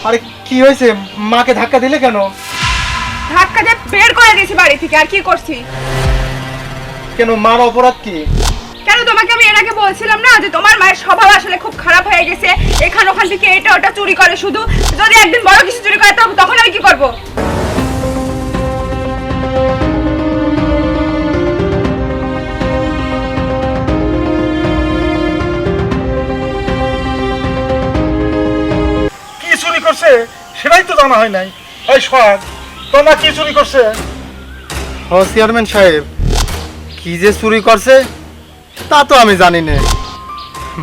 আরে কি হয়েছে? মাকে ধাক্কা দিলে কেন? ধাক্কা দিয়ে বের করে দিয়েছি বাড়ি থেকে। আর কি করছি? কেন, মার অপরাধ কি? কেন, তোমাকে আমি এর আগে বলছিলাম না যে তোমার মায়ের স্বভাব আসলে খুব খারাপ হয়ে গেছে, এখান ওখান থেকে এটা ওটা চুরি করে শুধু। যদি একদিন বড় কিছু চুরি করে তখন আমি কি করব? কি চুরি করছে সেটাই তো জানা হয় নাই। এই সোহাগ, তোর মা কি চুরি করছে? ও চেয়ারম্যান সাহেব, কি যে চুরি করছে তা তো আমি জানি না।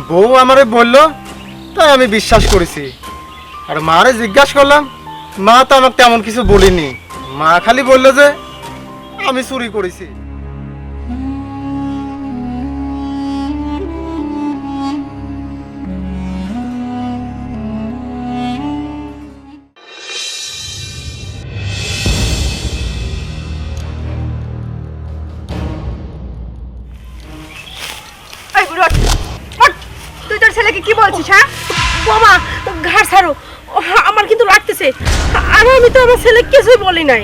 বউ আমারে বললো তাই আমি বিশ্বাস করেছি। আর মারে জিজ্ঞাসা করলাম, মা তো আমাকে তেমন কিছু বলিনি। মা খালি বললো যে আমি চুরি করেছি। এই বুড়ো, ওঠ! তুই তোর ছেলেকে কি বলছিস? হ্যাঁ বাবা, ঘাড় ছাড়ো, আমার কিন্তু লাগতেছে। আর আমি তো আমার ছেলে কিছুই বলি নাই।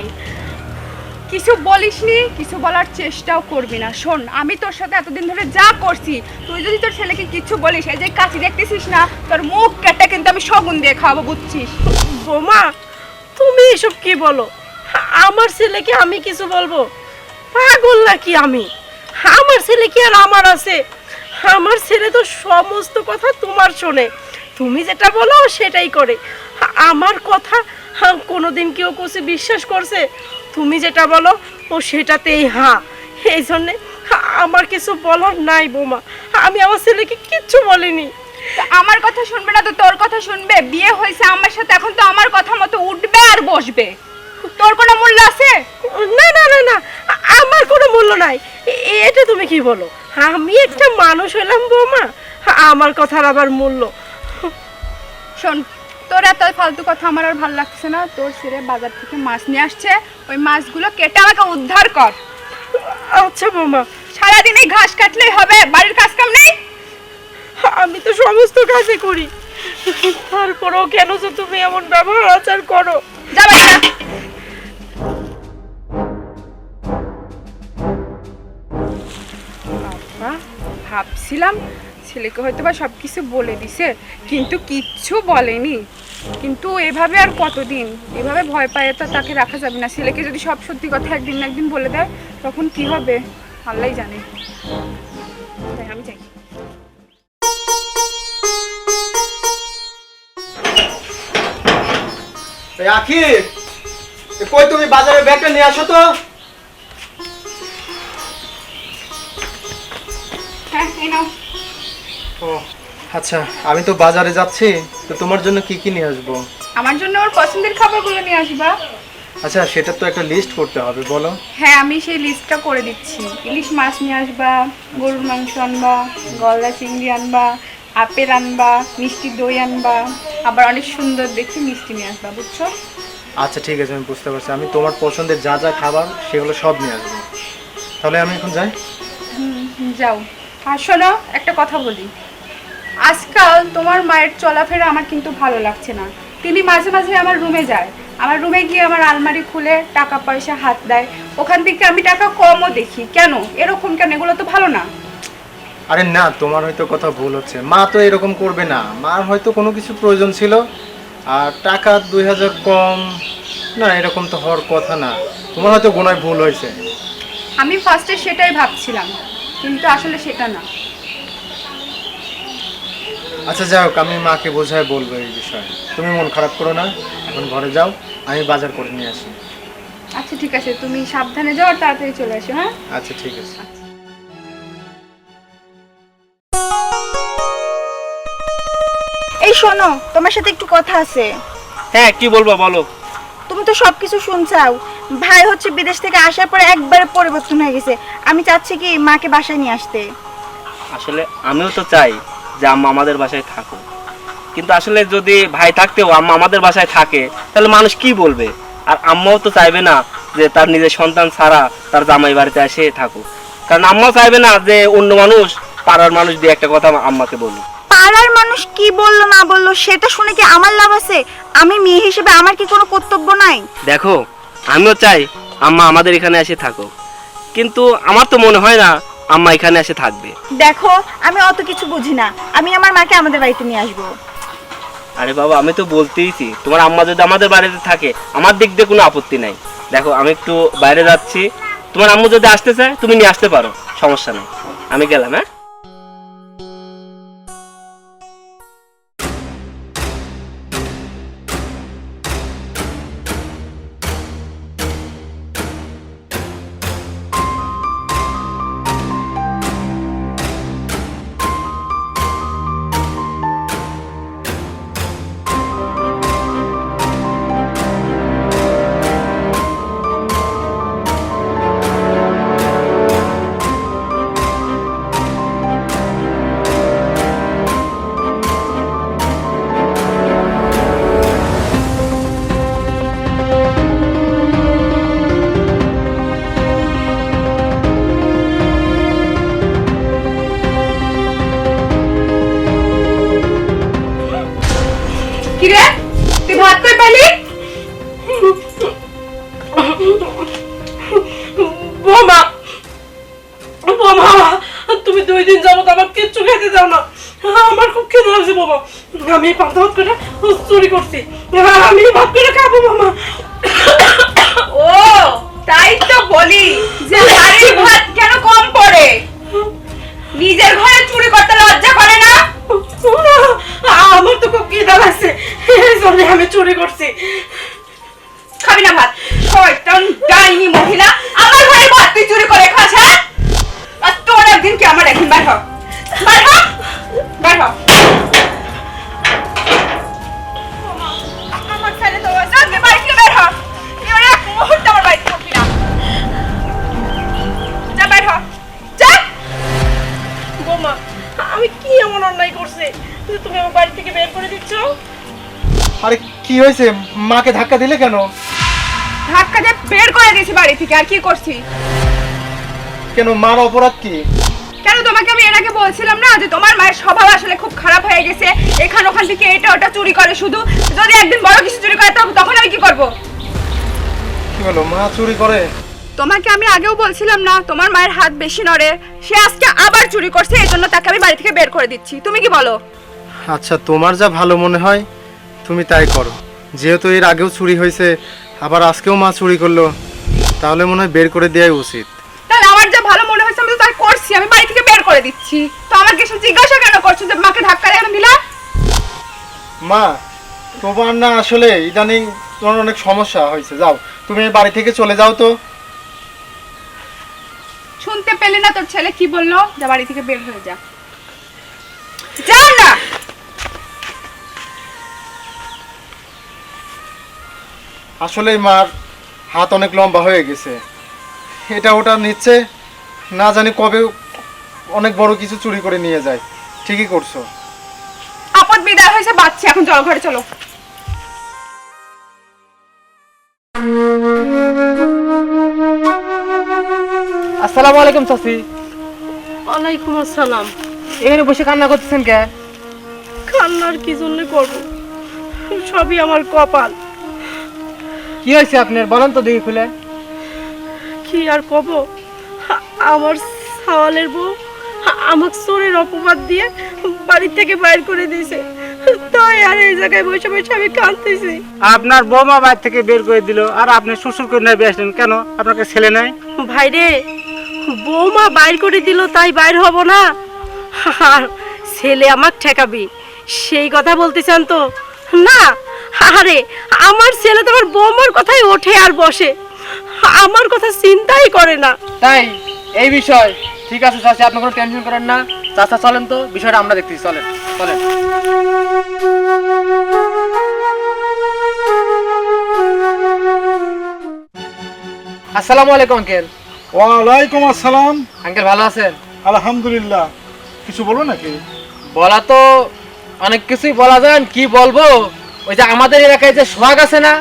কিছু বলিসনি, কিছু বলার চেষ্টাও করবি না। শোন, আমি তোর সাথে এতদিন ধরে যা করছি, তুই যদি তোর ছেলেকে কিছু বলিস, এই যে কাশি দেখতেছিস না, তোর মুখ কেটে কিন্তু আমি শগুন দিয়ে খাওয়াবো, বুঝছিস? বোমা, তুমি এসব কি বলো? আমার ছেলেকে আমি কিছু বলবো? পাগল নাকি আমি? আমার ছেলে কি আর আমার আছে? আমার ছেলে তো সমস্ত কথা তোমার শোনে, তুমি যেটা বলো সেটাই করে। আমার কথা কোনোদিন কেউ কিছু বিশ্বাস করছে? তুমি যেটা বলো ও সেটাতেই হ্যাঁ। এই জন্যে আমার কিছু বলার নাই বোমা। আমি আমার ছেলেকে কিচ্ছু বলিনি। তা আমার কথা শুনবে না তো তোর কথা শুনবে? বিয়ে হয়েছে আমার সাথে, এখন তো আমার কথা মতো উঠবে আর বসবে। তোর কোনো মূল্য আছে? না না না না, আমার কোনো মূল্য নাই। এটা তুমি কি বলো? আমি একটা মানুষ হলাম বৌমা, আমার কথার আবার মূল্য? শোন, তোর এত ফালতু কথা আমার আর ভালো লাগছে না। তোর ছেলে বাজার থেকে মাছ নিয়ে আসছে, ওই মাছগুলো কেটে আমাকে উদ্ধার কর। আচ্ছা বৌমা। সারাদিন এই ঘাস কাটলেই হবে? বাড়ির কাজ কাম নেই? আমি তো সমস্ত কাজই করি, তারপরেও কেন যে তুমি এমন ব্যবহার আচার করো? যাবে না। বাবা, ভাবছিলাম ছেলেকে হয়তো বা সব কিছু বলে দিছে, কিন্তু কিচ্ছু বলেনি। কিন্তু এভাবে আর কতদিন? এভাবে ভয় পায় তো তাকে রাখা যাবে না। ছেলেকে যদি সব সত্যি কথা একদিন না একদিন বলে দেয়, তখন কি হবে আল্লাহই জানে। তাই আমি যাই। আখি, কই তুমি বাজারে ব্যাগটা নিয়ে আসো তো। হ্যাঁ, এই নাও। ও আচ্ছা, আমি তো বাজারে যাচ্ছি, তো তোমার জন্য কি কি নিয়ে আসবো? আমার জন্য ওর পছন্দের খাবারগুলো নিয়ে আসবা। আচ্ছা, সেটা তো একটা লিস্ট করতে হবে, বলো। হ্যাঁ, আমি সেই লিস্টটা করে দিচ্ছি। ইলিশ মাছ নিয়ে আসবা, গরুর মাংস আনবা, গলদা চিংড়ি আনবা, আপেল আনবা, মিষ্টি দই আনবা, আবার অনেক সুন্দর দেখে মিষ্টি নিয়ে আসবা, বুঝছো? আচ্ছা ঠিক আছে, আমি বুঝতে পারছি। আমি তোমার পছন্দের যা যা খাবার সেগুলো সব নিয়ে আসবো। তাহলে আমি এখন যাই। যাও। আর শোনো, একটা কথা বলি। আজকাল তোমার মায়ের চলাফেরা আমার কিন্তু ভালো লাগছে না। তিনি মাঝে মাঝে আমার রুমে যায়, আমার রুমে গিয়ে আমার আলমারি খুলে টাকা পয়সা হাত দেয়, ওখান থেকে আমি টাকা কমও দেখি। কেন এরকম? কেন? এগুলো তো ভালো না। আরে না, তোমার হয়তো কথা ভুল হচ্ছে। মা তো এরকম করবে না। মার হয়তো কোনো কিছু প্রয়োজন ছিল, আর টাকা 2000 কম না, এরকম তো হওয়ার কথা না। তোমার হয়তো গোনায় ভুল হয়েছে। আমি ফার্স্টে সেটাই ভাবছিলাম, কিন্তু আসলে সেটা না। আচ্ছা যাই হোক, আমি মাকে বোঝায় বলবো এই বিষয়ে। তুমি মন খারাপ করো না, এখন ঘরে যাও, আমি বাজার করে নিয়ে আসি। আচ্ছা ঠিক আছে, তুমি সাবধানে যাও আর তাড়াতাড়ি চলে আসো। হ্যাঁ, আচ্ছা ঠিক আছে। এই শোনো, তোমার সাথে একটু কথা আছে। হ্যাঁ, কি বলবো বলো। তুমি তো সবকিছু শুনছাও। ভাই হচ্ছে বিদেশ থেকে আসার পরে একবারে পরিবর্তন হয়ে গেছে। আমি চাচ্ছি কি মাকে বাসায় নিয়ে আসতে। আসলে আমিও তো চাই যে আম্মা আমাদের বাসায় থাকুক, কিন্তু আসলে যদি ভাই থাকতেও আম্মা আমাদের বাসায় থাকে তাহলে মানুষ কি বলবে? আর আম্মাও তো চাইবে না যে তার নিজের সন্তান ছাড়া তার জামাই বাড়িতে এসে থাকুক, কারণ আম্মাও চাইবে না যে অন্য মানুষ, পাড়ার মানুষ দিয়ে একটা কথা আম্মাকে বলুক। পাড়ার মানুষ কি বললো না বললো সেটা শুনে কি আমার লাভ আছে? আমি মেয়ে হিসেবে আমার কি কোনো কর্তব্য নাই? দেখো, আমিও চাই আম্মা আমাদের এখানে এসে থাকো, কিন্তু আমার তো মনে হয় না আম্মা এখানে এসে থাকবে। দেখো, আমি অত কিছু বুঝি না, আমি আমার মাকে আমাদের বাড়িতে নিয়ে আসবো। আরে বাবা, আমি তো বলতেইছি তোমার আম্মা যদি আমাদের বাড়িতে থাকে আমার দিক দিয়ে কোনো আপত্তি নাই। দেখো, আমি একটু বাইরে যাচ্ছি, তোমার আম্মু যদি আসতে চায় তুমি নিয়ে আসতে পারো, সমস্যা নেই। আমি গেলাম। হ্যাঁ, কি রে, তুই ভাত কই পেলি? বোমা, বোমা, তুমি 2 দিন যাবত আমার কিচ্ছু খেতে দাও না। আমার খুব খিদে লাগছে বাবা। আমি পান্তা ভাত করে চুরি করছি, আমি ভাত করে খাবো মামা। ও তাই তো বলি যে বাড়ির ভাত কেন কম পড়ে। নিজের ঘরে চুরি করতে লজ্জা করে না? আমার তো খুব খিদে লাগছে, এই জন্য আমি চুরি করছি। খাবি না ভাত? শয়তান ডাইনি মহিলা, আমার ঘরে ভাত তুই চুরি করে খাস? হ্যাঁ, আর তোর একদিন কি আমার একদিন। বাইর হ, বাইর হ, বাইর হ। আমার ছেলে তো জলদি বাড়ি থেকে বের হ। তুই আর এক মুহূর্ত আমার বাড়িতে থাকবি না। যা বের হ, যা। বোমা, আমি কি এমন অন্যায় করছি যে তুমি আমার বাড়ি থেকে বের করে দিচ্ছ? আরে কি হয়েছে? মাকে ধাক্কা দিলে কেন? ধাক্কা দিয়ে বের করে দিয়েছি বাড়ি থেকে। আর কি করছি? কেন, মার অপরাধ কি? কেন, তোমাকে আমি এর আগে বলছিলাম না যে তোমার মায়ের স্বভাব আসলে খুব খারাপ হয়ে গেছে, এখান ওখান থেকে এটা ওটা চুরি করে শুধু। যদি একদিন বড় কিছু চুরি করে তখন আমি কি করব? কি হলো, মা চুরি করে? তোমাকে আমি আগেও বলছিলাম না তোমার মায়ের হাত বেশি নড়ে? সে আজকে আবার চুরি করছে, এই জন্য তাকে আমি বাড়ি থেকে বের করে দিচ্ছি। তুমি কি বলো? আচ্ছা, তোমার যা ভালো মনে হয় তুমি তাই করো। যেহেতু এর আগেও চুরি হয়েছে, আবার আজকেও মা চুরি করলো, তাহলে মনে হয় বের করে দেওয়াই উচিত। তাহলে আমার যা ভালো মনে হয়েছে আমি তো তাই করছি, আমি বাড়ি থেকে বের করে দিচ্ছি। তো আমাকে এসে জিজ্ঞাসা কেন করছো যে মাকে ধাক্কা দিয়ে দিলা? মা, তোমার না আসলে ইদানিং তোমার অনেক সমস্যা হয়েছে। যাও, তুমি এই বাড়ি থেকে চলে যাও তো। শুনতে পেলে না তোর ছেলে কি বললো? যা বাড়ি থেকে বের হয়ে যা, যা না। আসলে মার হাত অনেক লম্বা হয়ে গেছে, এটা ওটা নিচ্ছে, না জানি কবে অনেক বড় কিছু চুরি করে নিয়ে যায়। ঠিকই করছো। আপদ বিদায় হয়েছে বাচ্চা, এখন চলো ঘরে চলো। আসসালামু আলাইকুম চাচি। ওয়ালাইকুম আসসালাম। এখানে বসে কান্না করতেছেন কে? কান্নার কি জন্য করব, সবই আমার কপাল। কি হয়েছে আপনার, বলেন তো দেখি খুলে। কি আর কব, আমার সাওয়ালের বউ আমাকে চোরের অপবাদ দিয়ে বাড়ি থেকে বাইর করে দিয়েছে। তাই আর এই জায়গায় বসে বসে আমি কাঁদতেছি। আপনার বৌমা বাড়ি থেকে বের করে দিল, আর আপনি শ্বশুর করে নেবে আসলেন কেন? আপনাকে ছেলে নাই? ভাই রে, বৌমা বাইর করে দিল তাই বাইর হব না? আর ছেলে আমাকে ঠেকাবি সেই কথা বলতেছেন তো? না, আরে আমার ছেলে তো আমার বৌমার কথাই ওঠে আর বসে, আমার কথা চিন্তাই করে না। তাই এই বিষয় ঠিক আছে চাচি, আপনি কোনো টেনশন করেন না। চাচা চলেন তো, বিষয়টা আমরা দেখতেছি। চলেন চলেন। আসসালামু আলাইকুম আঙ্কেল। ওয়ালাইকুম আসসালাম। আঙ্কেল ভালো আছেন? আলহামদুলিল্লাহ। কিছু বলো নাকি? বলা তো অনেক কিছুই বলা যায়, কি বলবো? ওই যে আমাদের এলাকায় যে সোহাগ আছে না?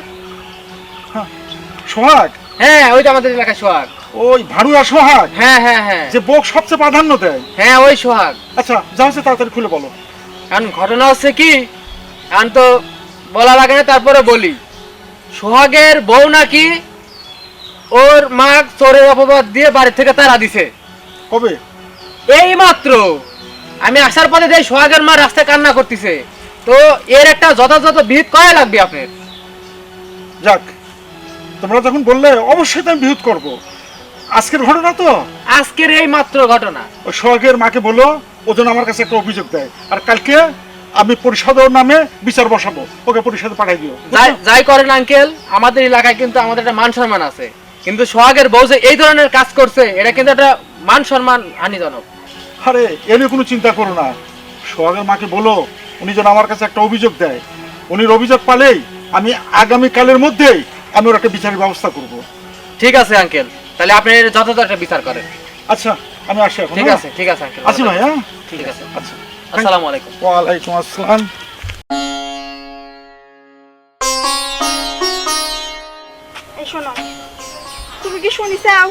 সোহাগ? হ্যাঁ, ওই যে আমাদের এলাকায় সোহাগ। ওই ভাড়ুয়া সোহাগ? হ্যাঁ হ্যাঁ হ্যাঁ যে বউক সবচেয়ে প্রাধান্য দেয়? হ্যাঁ, ওই সোহাগ। আচ্ছা, যা হচ্ছে তাড়াতাড়ি খুলে বলো। এখন ঘটনা হচ্ছে কি, এখন তো বলা লাগে না, তারপরে বলি। সোহাগের বউ নাকি ওর মা চোরের অপবাদ দিয়ে বাড়ি থেকে তাড়া দিছে। কবে? এই মাত্র আমি আসার পরে দেখি সোহাগের মা রাস্তায় কান্না করতেছে। তো এর একটা যথাযথ বিহিত করা লাগবে আপনার। যাক, তোমরা যখন বললে অবশ্যই তো আমি বিরোধ করবো। আজকের ঘটনা তো, আজকের এই মাত্র ঘটনা। ওই সোহাগের মাকে বলো ও যেন আমার কাছে একটা অভিযোগ দেয়, আর কালকে আমি পরিষদের নামে বিচার বসাবো, ওকে পরিষদে পাঠাই দিও। যাই করেন আঙ্কেল, আমাদের এলাকায় কিন্তু আমাদের একটা মান সম্মান আছে, কিন্তু সোহাগের বউ যে এই ধরনের কাজ করছে এটা কিন্তু একটা মান সম্মান হানিজনক। আরে এ নিয়ে কোনো চিন্তা করো না, সোহাগের মাকে বলো উনি যেন আমার কাছে একটা অভিযোগ দেয়। উনির অভিযোগ পালেই আমি আগামীকালের মধ্যেই আমি ওর একটা বিচারের ব্যবস্থা করব। ঠিক আছে আঙ্কেল, তাহলে আপনি এর যথাযথ একটা বিচার করেন। আচ্ছা আমি আসি এখন। ঠিক হ্যাঁ? আছে, ঠিক আছে আঙ্কেল। আসি ভাই। হ্যাঁ ঠিক আছে, আচ্ছা, আসসালামু আলাইকুম। ওয়ালাইকুম আসসালাম। এই শোনো, তুমি কি শুনি চাও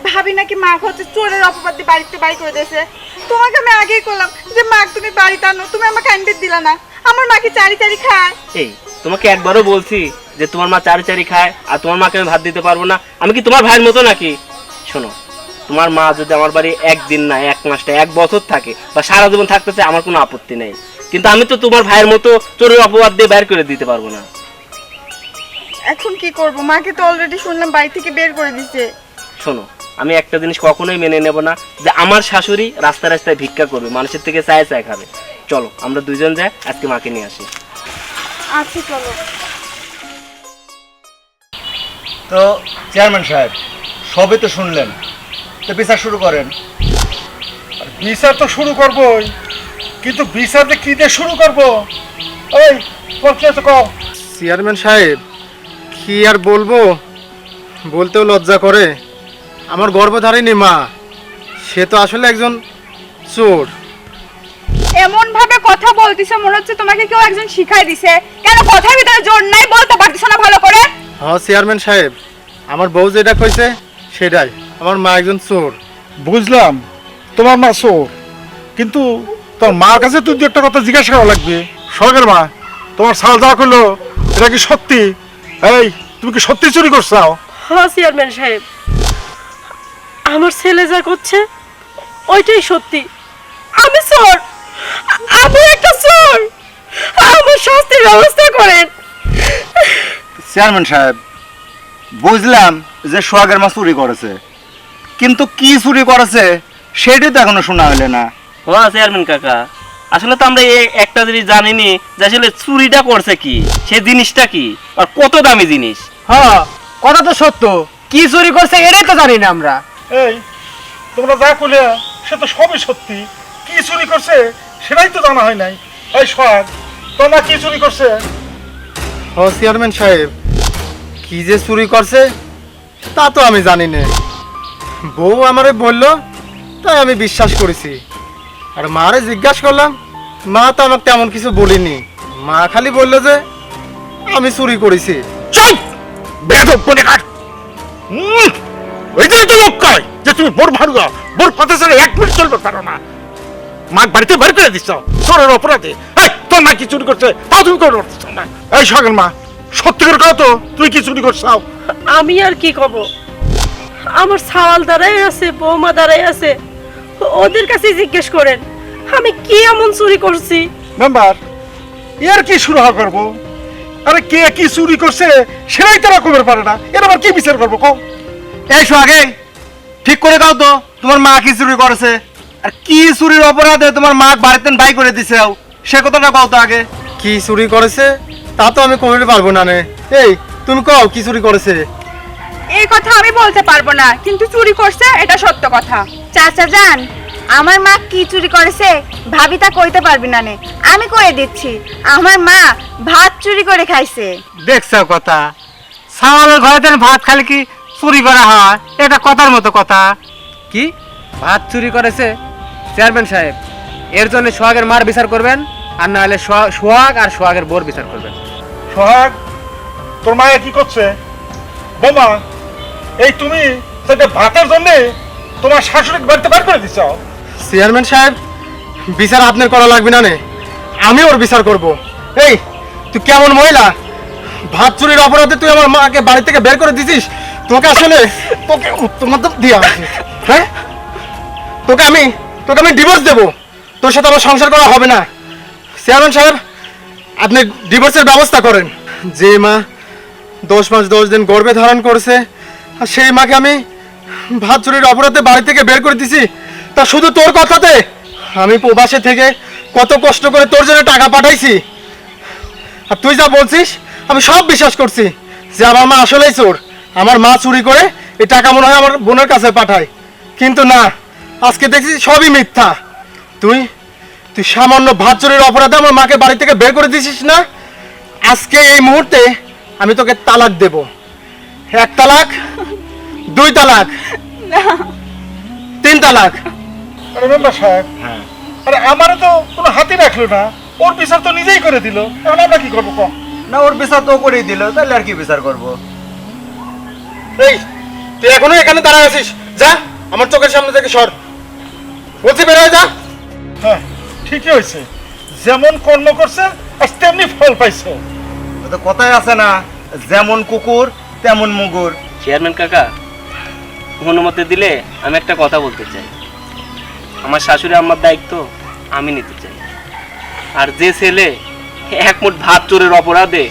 ভাবি নাকি মা হচ্ছে চোরের অপবাদ দিয়ে বাড়িতে বাড়ি করে দিয়েছে? তোমাকে আমি আগেই করলাম যে মা তুমি বাড়িতে আনো, তুমি আমাকে আনতে দিলা না। আমার মা কি চারি চারি খায়? এই তোমাকে একবারও বলছি যে তোমার মা চারি চারি খায় আর তোমার মাকে আমি ভাত দিতে পারবো না? আমি কি তোমার ভাইয়ের মতো নাকি? শোনো, তোমার মা যদি আমার বাড়ি একদিন না, এক মাসটা, এক বছর থাকে বা সারা জীবন থাকতে চায়, আমার কোনো আপত্তি নেই, কিন্তু আমি তো তোমার ভাইয়ের মতো চোরের অপবাদ দিয়ে বের করে দিতে পারবো না। এখন কি করব? মাকে তো অলরেডি শুনলাম বাড়ি থেকে বের করে দিছে। শোনো, আমি একটা জিনিস কখনোই মেনে নেব না যে আমার শাশুড়ি রাস্তায় রাস্তায় ভিক্ষা করবে, মানুষের থেকে চায় চায় খাবে। চলো আমরা দুজন যাই, আজকে মাকে নিয়ে আসি। আচ্ছা চলো। তো চেয়ারম্যান সাহেব, সবে তো শুনলেন, তো বিচার শুরু করেন। বিচার তো শুরু করবোই, কিন্তু বিচারটা কি দিয়ে শুরু করবো? এই তোর কি আছে কও? চেয়ারম্যান সাহেব, কি আর বলবো, বলতেও লজ্জা করে। আমার গর্ভধারিণী মা, সে তো আসলে একজন চোর। এমন ভাবে কথা বলতিছো মনে হচ্ছে তোমাকে কেউ একজন শিখাই দিছে। কেন কথার ভিতরে জোর নাই, বলতে পারতিস না ভালো করে? হ্যাঁ চেয়ারম্যান সাহেব, আমার বউ যেটা কইছে সেটাই, আমার মা একজন চোর। বুঝলাম তোমার মা চোর, কিন্তু তোর মার কাছে তুই দু একটা কথা জিজ্ঞাসা করা লাগবে। সোহাগের মা, তোমার সাল যা করলো এটা কি সত্যি? এই তুমি কি সত্যি চুরি করছো? হ্যাঁ চেয়ারম্যান সাহেব, আমার ছেলে যা করছে ওইটাই সত্যি। আমি চোর, আমি একটা চোর, আমার শাস্তির ব্যবস্থা করেন। চেয়ারম্যান সাহেব, বুঝলাম যে সোহাগের মা চুরি করেছে, কিন্তু কি চুরি করেছে সেটাই তো এখনো শোনা হইলে না। ও চেয়ারম্যান কাকা, আসলে তো আমরা এই একটা জিনিস জানিনি যে আসলে চুরিটা করছে কি, সে জিনিসটা কি আর কত দামি জিনিস। হ্যাঁ, কথা তো সত্য, কি চুরি করছে এটাই তো জানি না আমরা। এই তোমরা যা করলে সে তো সবই সত্যি, কি চুরি করছে সেটাই তো জানা হয় নাই। এই সোহাগ, তোর মা কি চুরি করছে? ও চেয়ারম্যান সাহেব, কি যে চুরি করছে তা তো আমি জানি না। বউ আমারে বলল তাই আমি বিশ্বাস করেছি, আর মারে জিজ্ঞাসা করলাম, মা তো আমাকে তেমন কিছু বলিনি। মা খালি বললো যে আমি চুরি করেছি। চুপ! বেয়াদব কোনেকার! ওইটাই তো লোক কয় যে তুমি বোর ভাড়ুয়া, বোর কথা ছাড়া এক মিনিট চলবে পারো না। মা বাড়িতে বের করে দিচ্ছ চোরের অপরাধে। এই তোর মা কি চুরি করছে তাও তুমি করে পারছো না। এই সোহাগের মা, সত্যি করে কও তো তুই কি চুরি করছো? আমি আর কি কব, আমার সাওয়াল দাঁড়াই আছে, বৌমা দাঁড়াই আছে, ওদের কাছে জিজ্ঞেস করেন আমি কি এমন চুরি করছি। মেম্বার, এর কি শুরু করবো? আরে কে কি চুরি করছে সেটাই তারা খবর পারে না, এর আবার কি বিচার করবো কও? এই সোহাগে, ঠিক করে দাও তো তোমার মা কি চুরি করেছে, আর কি চুরির অপরাধে তোমার মা বাড়িতে বাই করে দিছে, সে কথাটা কও তো আগে। কি চুরি করেছে তা তো আমি কইতে পারবো না। এই তুমি কও কি চুরি করেছে। এই কথা আমি বলতে পারবো না, কিন্তু চুরি করছে এটা সত্য কথা। চাচা যান, আমার মা কি চুরি করেছে ভাবি তা কইতে পারবি না নে, আমি কয়ে দিচ্ছি। আমার মা ভাত চুরি করে খাইছে। দেখছ কথা, সাওয়ালের ঘরে ভাত খালি কি চুরি করা হয়? এটা কথার মতো কথা। কি ভাত চুরি করেছে? চেয়ারম্যান সাহেব, এর জন্য সোহাগের মার বিচার করবেন, আর না হলে সোহাগ আর সোহাগের বোর বিচার করবেন। সোহাগ, তোর মায়ে কি করছে? বোমা, এই তুমি সেটা ভাতের জন্য তোমার শাশুড়িকে বাড়িতে বের করে দিচ্ছ। চেয়ারম্যান সাহেব, বিচার আপনার করা লাগবে না নে, আমি ওর বিচার করব। এই তুই কেমন মহিলা, ভাত চুরির অপরাধে তুই আমার মাকে বাড়ি থেকে বের করে দিছিস। তোকে আসলে তোকে উত্তম দিয়া উচিত। হ্যাঁ, তোকে আমি ডিভোর্স দেবো, তোর সাথে আমার সংসার করা হবে না। চেয়ারম্যান সাহেব, আপনি ডিভোর্সের ব্যবস্থা করেন। যে মা 10 মাস 10 দিন গর্ভে ধারণ করেছে, আর সেই মাকে আমি ভাত চুরির অপরাধে বাড়ি থেকে বের করে দিছি, তা শুধু তোর কথাতে? আমি প্রবাসে থেকে কত কষ্ট করে তোর জন্য টাকা পাঠাইছি, আর তুই যা বলছিস আমি সব বিশ্বাস করছি যে আমার মা আসলেই চোর। আমার মা চুরি করে এই টাকা মনে হয় আমার বোনের কাছে পাঠায়, কিন্তু না, আজকে দেখছি সবই মিথ্যা। তুই সামান্য ভাত চুরির অপরাধে আমার মাকে বাড়ি থেকে বের করে দিছিস না? আজকে এই মুহূর্তে আমি তোকে তালাক দেব। 1 তালাক, 2 তালাক, 3 তালাক। আরে মেম্বার সাহেব, আরে আমারও তো কোনো হাতে রাখলো না, ওর বিচার তো নিজেই করে দিল, এখন আমরা কি করবো কম? না, ওর বিচার তো করেই দিল, তাহলে আর কি বিচার করবো? এই তুই এখনো এখানে দাঁড়ায় আছিস? যা আমার চোখের সামনে থেকে সর, বলছি বের হয়ে যা। হ্যাঁ, ঠিকই হয়েছে, যেমন কর্ম করছে আর তেমনি ফল পাইছে। ও তো কথাই আছে না, যেমন কুকুর তেমন মুগুর। চেয়ারম্যান কাকা, অনুমতি দিলে আমি একটা কথা বলতে চাই। আমার শাশুড়ি আমার দায়িত্ব আমি নিতে চাই। আর যে ছেলে 1 মুঠ ভাত চোরের অপরাধে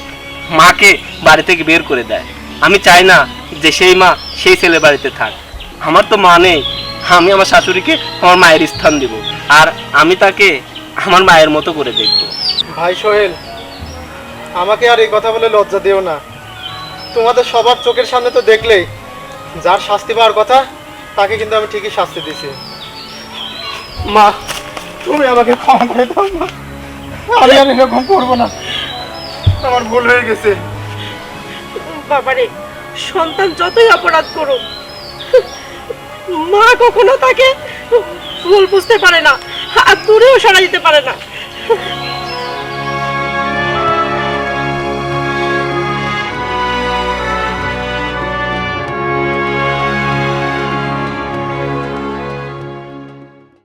মাকে বাড়ি থেকে বের করে দেয়, আমি চাই না যে সেই মা সেই ছেলে বাড়িতে থাক। আমার তো মা নেই, আমি আমার শাশুড়িকে আমার মায়ের স্থান দেব, আর আমি তাকে আমার মায়ের মতো করে দেখব। ভাই সোহেল, আমাকে আর এই কথা বলে লজ্জা দিও না। তোমাদের সবার চোখের সামনে তো দেখলেই যার শাস্তি পাওয়ার কথা তাকে কিন্তু আমি ঠিকই শাস্তি দিছি। মা, তুমি আমাকে ক্ষমা করে দাও মা, আমি আর এরকম করবো না, আমার ভুল হয়ে গেছে। বাবারে, সন্তান যতই অপরাধ করুক, মা কখনো তাকে ভুল বুঝতে পারে না, আর দূরেও সরা দিতে পারে না।